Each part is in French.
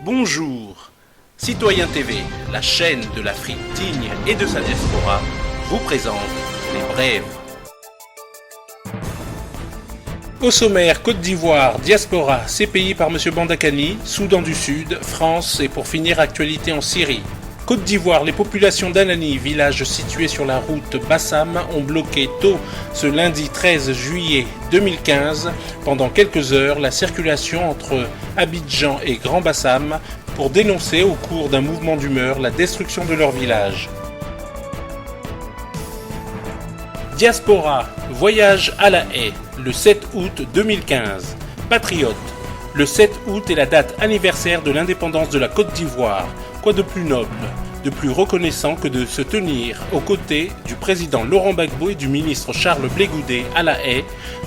Bonjour, Citoyen TV, la chaîne de l'Afrique digne et de sa diaspora, vous présente les brèves. Au sommaire, Côte d'Ivoire, diaspora, CPI par M. Bandakani, Soudan du Sud, France et pour finir, actualité en Syrie. Côte d'Ivoire, les populations d'Anani, village situé sur la route Bassam, ont bloqué tôt ce lundi 13 juillet 2015 pendant quelques heures la circulation entre Abidjan et Grand Bassam pour dénoncer au cours d'un mouvement d'humeur la destruction de leur village. Diaspora, voyage à La Haye, le 7 août 2015. Patriote, le 7 août est la date anniversaire de l'indépendance de la Côte d'Ivoire. Quoi de plus noble, de plus reconnaissant que de se tenir aux côtés du président Laurent Gbagbo et du ministre Charles Blé Goudet à La Haye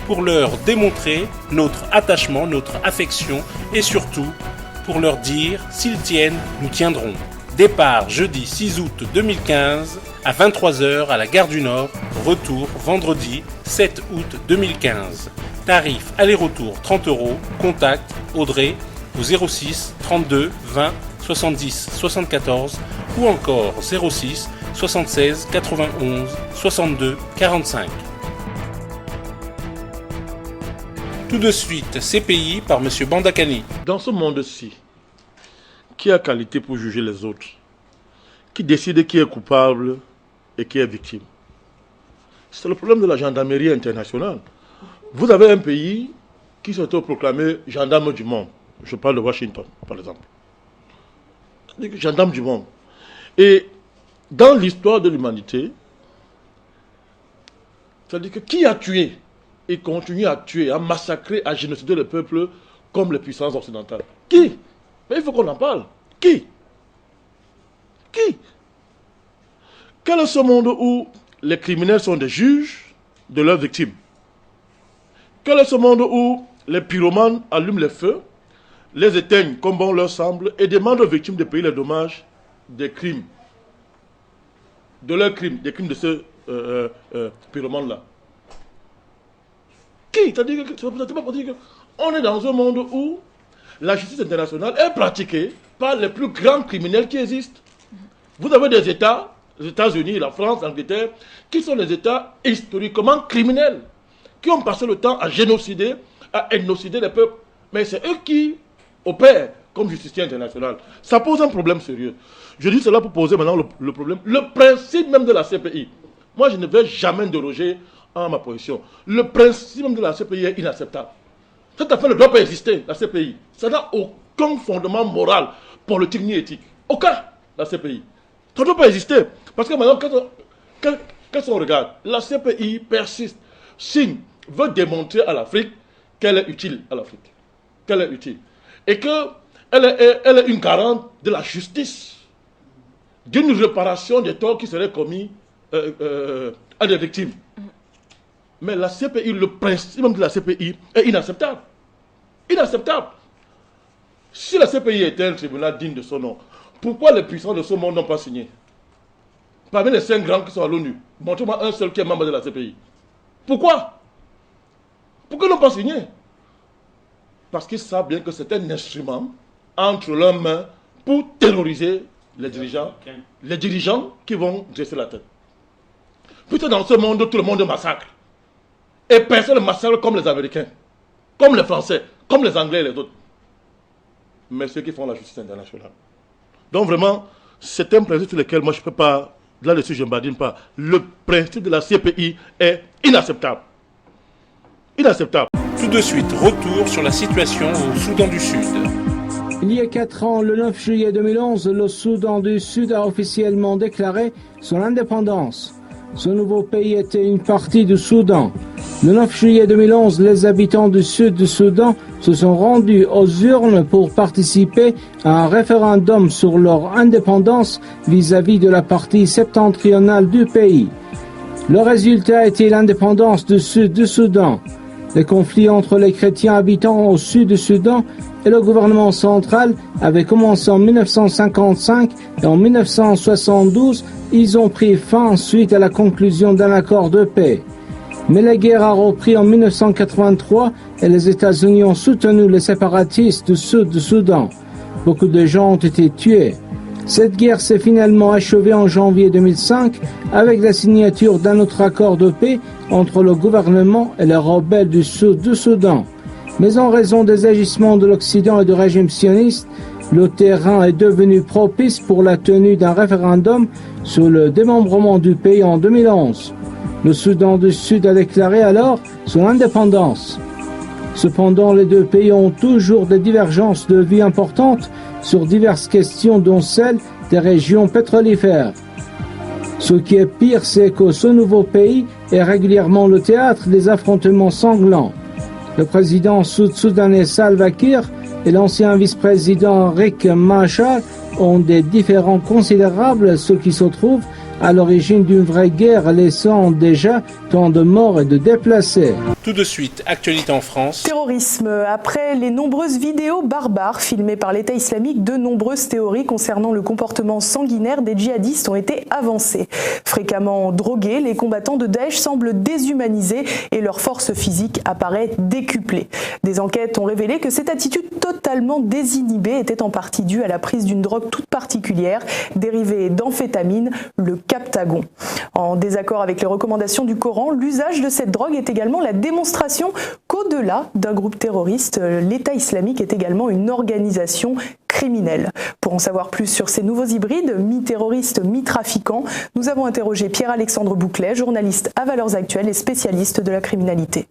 pour leur démontrer notre attachement, notre affection et surtout pour leur dire s'ils tiennent, nous tiendrons. Départ jeudi 6 août 2015 à 23h à la gare du Nord, retour vendredi 7 août 2015. Tarif aller-retour 30 €, contact Audrey au 06 32 20 70 74 ou encore 06 76 91 62 45. Tout de suite, CPI par M. Bandakani. Dans ce monde-ci, qui a qualité pour juger les autres? Qui décide qui est coupable et qui est victime? C'est le problème de la gendarmerie internationale. Vous avez un pays qui s'autoproclame gendarme du monde. Je parle de Washington, par exemple. Gendarme du monde. Et dans l'histoire de l'humanité, c'est-à-dire que qui a tué et continue à tuer, à massacrer, à génocider le peuple comme les puissances occidentales? Qui? Mais il faut qu'on en parle. Qui? Qui? Quel est ce monde où les criminels sont des juges de leurs victimes? Quel est ce monde où les pyromanes allument les feux, les éteignent comme bon leur semble et demandent aux victimes de payer les dommages des crimes, de leurs crimes, des crimes de ce pyromane-là? Qui? C'est-à-dire qu'on est dans un monde où la justice internationale est pratiquée par les plus grands criminels qui existent. Vous avez des États, les États-Unis, la France, l'Angleterre, qui sont des États historiquement criminels, qui ont passé le temps à génocider, à ethnocider les peuples. Mais c'est eux qui opèrent comme justicier international. Ça pose un problème sérieux. Je dis cela pour poser maintenant le problème, le principe même de la CPI. Moi, je ne vais jamais déroger à ma position. Le principe même de la CPI est inacceptable. Cette affaire ne doit pas exister, la CPI. Ça n'a aucun fondement moral, politique ni éthique. Aucun, la CPI. Ça ne doit pas exister. Parce que maintenant, quand on regarde, la CPI persiste, signe, veut démontrer à l'Afrique qu'elle est utile à l'Afrique. Qu'elle est utile. Et qu'elle est une garante de la justice, d'une réparation des torts qui seraient commis à des victimes. Mais la CPI, le principe même de la CPI est inacceptable. Inacceptable. Si la CPI était un tribunal digne de son nom, pourquoi les puissants de ce monde n'ont pas signé? Parmi les 5 grands qui sont à l'ONU, montrez-moi un seul qui est membre de la CPI. Pourquoi? Pourquoi ils n'ont pas signé? Parce qu'ils savent bien que c'est un instrument entre leurs mains pour terroriser les dirigeants qui vont dresser la tête. Puisque dans ce monde, tout le monde massacre. Et personne ne massacre comme les Américains, comme les Français, comme les Anglais et les autres. Mais ceux qui font la justice internationale. Donc vraiment, c'est un principe sur lequel moi je ne peux pas, là-dessus je ne badine pas. Le principe de la CPI est inacceptable. Inacceptable. Tout de suite, retour sur la situation au Soudan du Sud. Il y a 4 ans, le 9 juillet 2011, le Soudan du Sud a officiellement déclaré son indépendance. Ce nouveau pays était une partie du Soudan. Le 9 juillet 2011, les habitants du sud du Soudan se sont rendus aux urnes pour participer à un référendum sur leur indépendance vis-à-vis de la partie septentrionale du pays. Le résultat était l'indépendance du sud du Soudan. Les conflits entre les chrétiens habitants au sud du Soudan et le gouvernement central avaient commencé en 1955 et en 1972, ils ont pris fin suite à la conclusion d'un accord de paix. Mais la guerre a repris en 1983 et les États-Unis ont soutenu les séparatistes du sud du Soudan. Beaucoup de gens ont été tués. Cette guerre s'est finalement achevée en janvier 2005 avec la signature d'un autre accord de paix entre le gouvernement et les rebelles du Sud du Soudan. Mais en raison des agissements de l'Occident et du régime sioniste, le terrain est devenu propice pour la tenue d'un référendum sur le démembrement du pays en 2011. Le Soudan du Sud a déclaré alors son indépendance. Cependant, les deux pays ont toujours des divergences de vues importantes sur diverses questions, dont celle des régions pétrolifères. Ce qui est pire, c'est que ce nouveau pays est régulièrement le théâtre des affrontements sanglants. Le président sud-soudanais Salva Kiir et l'ancien vice-président Riek Machar ont des différends considérables, ce qui se trouve à l'origine d'une vraie guerre, laissant déjà tant de morts et de déplacés. Tout de suite, actualité en France. Terrorisme. Après les nombreuses vidéos barbares filmées par l'État islamique, de nombreuses théories concernant le comportement sanguinaire des djihadistes ont été avancées. Fréquemment drogués, les combattants de Daesh semblent déshumanisés et leur force physique apparaît décuplée. Des enquêtes ont révélé que cette attitude totalement désinhibée était en partie due à la prise d'une drogue toute particulière, dérivée d'amphétamine, le Captagon. En désaccord avec les recommandations du Coran, l'usage de cette drogue est également la démonstration qu'au-delà d'un groupe terroriste, l'État islamique est également une organisation criminelle. Pour en savoir plus sur ces nouveaux hybrides, mi-terroristes, mi-trafiquants, nous avons interrogé Pierre-Alexandre Bouclet, journaliste à Valeurs Actuelles et spécialiste de la criminalité.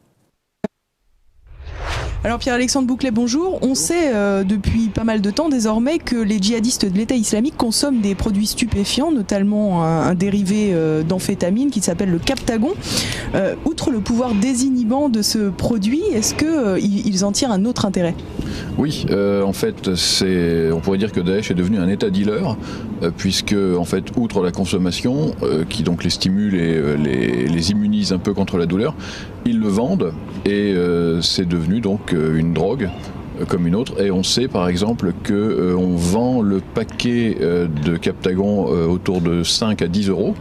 Alors Pierre-Alexandre Bouclet, bonjour. On sait depuis pas mal de temps désormais que les djihadistes de l'État islamique consomment des produits stupéfiants, notamment un dérivé d'amphétamine qui s'appelle le Captagon. Outre le pouvoir désinhibant de ce produit, est-ce qu'ils en tirent un autre intérêt ? Oui, en fait, on pourrait dire que Daesh est devenu un État dealer, puisque, en fait, outre la consommation, qui donc les stimule et les immunise un peu contre la douleur, ils le vendent et c'est devenu donc une drogue comme une autre. Et on sait par exemple qu'on vend le paquet de Captagon autour de 5 à 10 euros.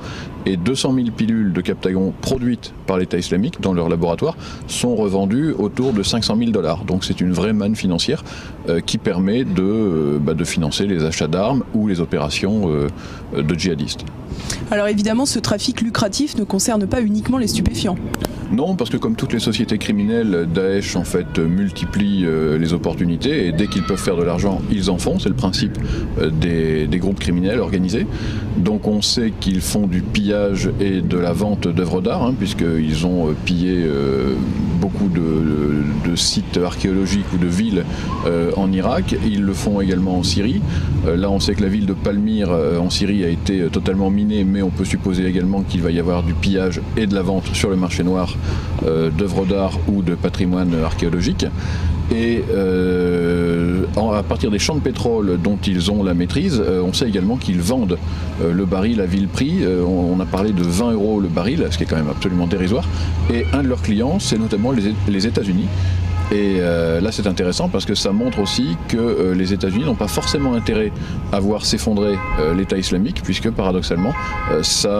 Et 200 000 pilules de Captagon produites par l'État islamique dans leur laboratoire sont revendues autour de 500 000 $. Donc c'est une vraie manne financière qui permet de financer les achats d'armes ou les opérations de djihadistes. Alors évidemment, ce trafic lucratif ne concerne pas uniquement les stupéfiants. Non, parce que comme toutes les sociétés criminelles, Daesh en fait multiplie les opportunités et dès qu'ils peuvent faire de l'argent, ils en font. C'est le principe des groupes criminels organisés. Donc on sait qu'ils font du pillage et de la vente d'œuvres d'art, puisqu'ils ont pillé beaucoup de sites archéologiques ou de villes en Irak. Ils le font également en Syrie. Là, on sait que la ville de Palmyre en Syrie a été totalement minée, mais on peut supposer également qu'il va y avoir du pillage et de la vente sur le marché noir d'œuvres d'art ou de patrimoine archéologique. Et à partir des champs de pétrole dont ils ont la maîtrise, on sait également qu'ils vendent le baril à vil prix. On a parlé de 20 euros le baril, ce qui est quand même absolument dérisoire. Et un de leurs clients, c'est notamment les États-Unis. Et là c'est intéressant parce que ça montre aussi que les États-Unis n'ont pas forcément intérêt à voir s'effondrer l'État islamique, puisque paradoxalement ça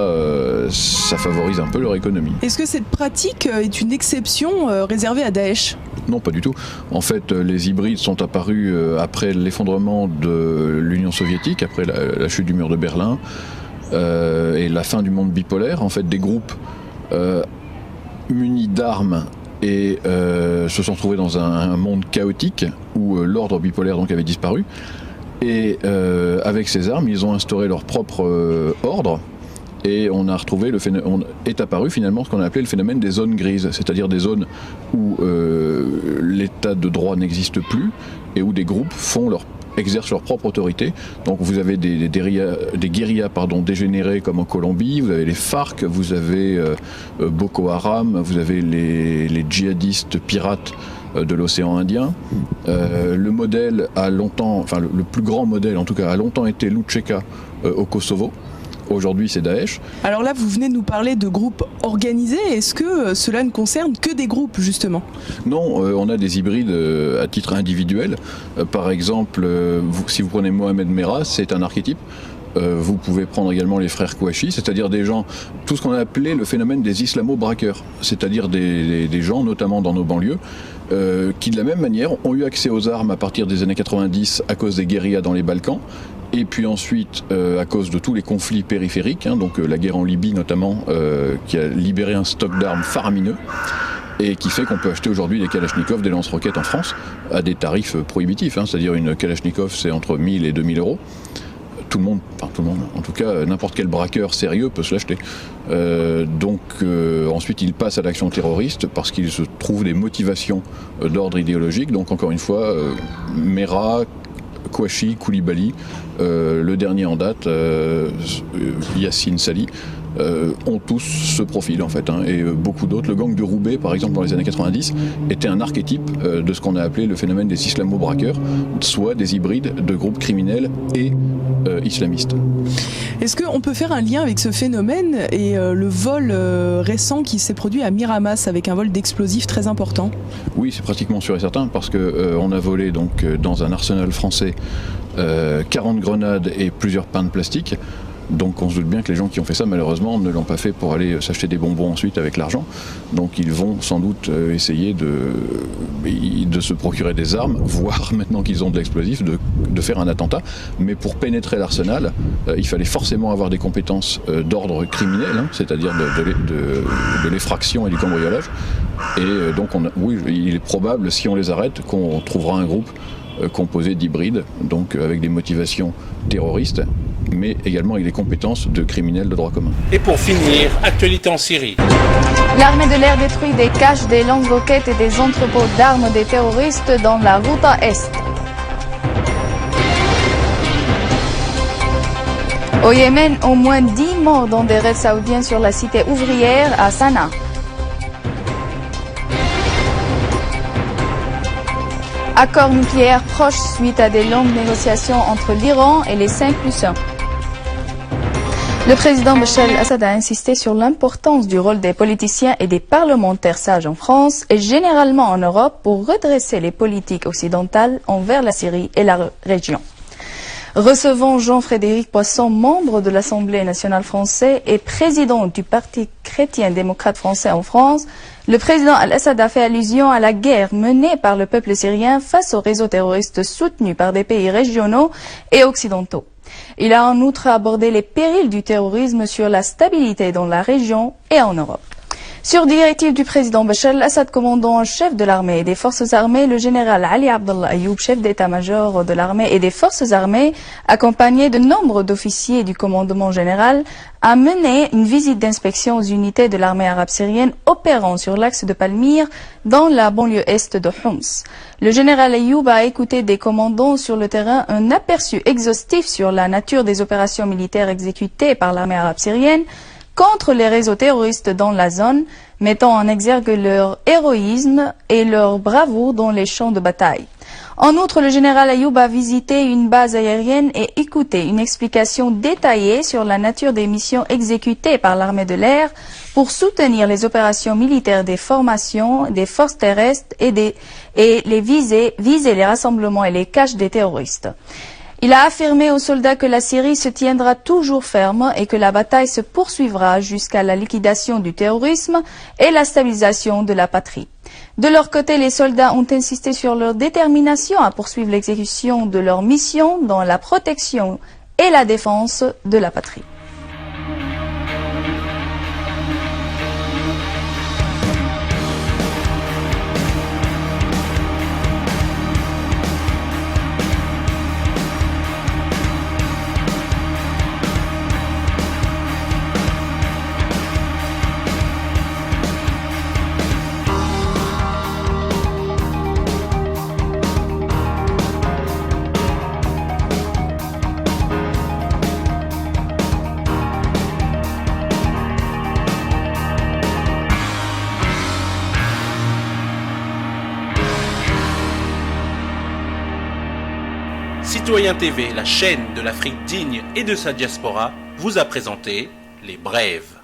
favorise un peu leur économie. Est-ce que cette pratique est une exception réservée à Daesh ? Non, pas du tout. En fait, les hybrides sont apparus après l'effondrement de l'Union soviétique, après la chute du mur de Berlin et la fin du monde bipolaire. En fait, des groupes munis d'armes et se sont trouvés dans un monde chaotique où l'ordre bipolaire donc avait disparu. Et avec ces armes, ils ont instauré leur propre ordre. Et est apparu finalement ce qu'on a appelé le phénomène des zones grises, c'est-à-dire des zones où l'état de droit n'existe plus et où des groupes exercent leur propre autorité. Donc vous avez des guérillas dégénérés comme en Colombie, vous avez les FARC, vous avez Boko Haram, vous avez les djihadistes pirates de l'océan Indien. Le modèle le plus grand modèle en tout cas a longtemps été l'Učeka au Kosovo. Aujourd'hui, c'est Daesh. Alors là, vous venez de nous parler de groupes organisés. Est-ce que cela ne concerne que des groupes, justement ? Non, on a des hybrides à titre individuel. Par exemple, si vous prenez Mohamed Merah, c'est un archétype. Vous pouvez prendre également les frères Kouachi, c'est-à-dire des gens, tout ce qu'on a appelé le phénomène des islamo-braqueurs, c'est-à-dire des gens, notamment dans nos banlieues, qui de la même manière ont eu accès aux armes à partir des années 90 à cause des guérillas dans les Balkans, et puis ensuite à cause de tous les conflits périphériques, donc la guerre en Libye notamment, qui a libéré un stock d'armes faramineux, et qui fait qu'on peut acheter aujourd'hui des Kalachnikov, des lance-roquettes en France, à des tarifs prohibitifs, c'est-à-dire une Kalachnikov c'est entre 1000 et 2000 euros. Tout le monde, en tout cas n'importe quel braqueur sérieux peut se l'acheter. Ensuite il passe à l'action terroriste parce qu'il se trouve des motivations d'ordre idéologique. Donc encore une fois, Merah, Kouachi, Koulibaly, le dernier en date, Yassine Sali, ont tous ce profil en fait, et beaucoup d'autres. Le gang de Roubaix par exemple dans les années 90 était un archétype de ce qu'on a appelé le phénomène des islamo-braqueurs, soit des hybrides de groupes criminels et islamistes. Est-ce qu'on peut faire un lien avec ce phénomène et le vol récent qui s'est produit à Miramas avec un vol d'explosifs très important? Oui, c'est pratiquement sûr et certain parce que on a volé donc dans un arsenal français 40 grenades et plusieurs pains de plastique. Donc on se doute bien que les gens qui ont fait ça malheureusement ne l'ont pas fait pour aller s'acheter des bonbons ensuite avec l'argent. Donc ils vont sans doute essayer de se procurer des armes, voire maintenant qu'ils ont de l'explosif, de faire un attentat. Mais pour pénétrer l'arsenal, il fallait forcément avoir des compétences d'ordre criminel, c'est-à-dire de l'effraction et du cambriolage. Et donc oui, il est probable, si on les arrête, qu'on trouvera un groupe composé d'hybrides, donc avec des motivations terroristes, mais également avec des compétences de criminels de droit commun. Et pour finir, actualité en Syrie. L'armée de l'air détruit des caches, des lance-roquettes et des entrepôts d'armes des terroristes dans la Ghouta Est. Au Yémen, au moins 10 morts dans des raids saoudiens sur la cité ouvrière à Sanaa. Accord nucléaire proche suite à des longues négociations entre l'Iran et les 5+1. Le président Bachar el-Assad a insisté sur l'importance du rôle des politiciens et des parlementaires sages en France et généralement en Europe pour redresser les politiques occidentales envers la Syrie et la région. Recevons Jean-Frédéric Poisson, membre de l'Assemblée nationale française et président du Parti chrétien-démocrate français en France. Le président al-Assad a fait allusion à la guerre menée par le peuple syrien face aux réseaux terroristes soutenus par des pays régionaux et occidentaux. Il a en outre abordé les périls du terrorisme sur la stabilité dans la région et en Europe. Sur directive du président Bachar el-Assad, commandant en chef de l'armée et des forces armées, le général Ali Abdallah Ayoub, chef d'état-major de l'armée et des forces armées, accompagné de nombre d'officiers du commandement général, a mené une visite d'inspection aux unités de l'armée arabe syrienne opérant sur l'axe de Palmyre dans la banlieue est de Homs. Le général Ayoub a écouté des commandants sur le terrain un aperçu exhaustif sur la nature des opérations militaires exécutées par l'armée arabe syrienne contre les réseaux terroristes dans la zone, mettant en exergue leur héroïsme et leur bravoure dans les champs de bataille. En outre, le général Ayoub a visité une base aérienne et écouté une explication détaillée sur la nature des missions exécutées par l'armée de l'air pour soutenir les opérations militaires des formations, des forces terrestres et les viser les rassemblements et les caches des terroristes. Il a affirmé aux soldats que la Syrie se tiendra toujours ferme et que la bataille se poursuivra jusqu'à la liquidation du terrorisme et la stabilisation de la patrie. De leur côté, les soldats ont insisté sur leur détermination à poursuivre l'exécution de leur mission dans la protection et la défense de la patrie. Citoyen TV, la chaîne de l'Afrique digne et de sa diaspora, vous a présenté Les Brèves.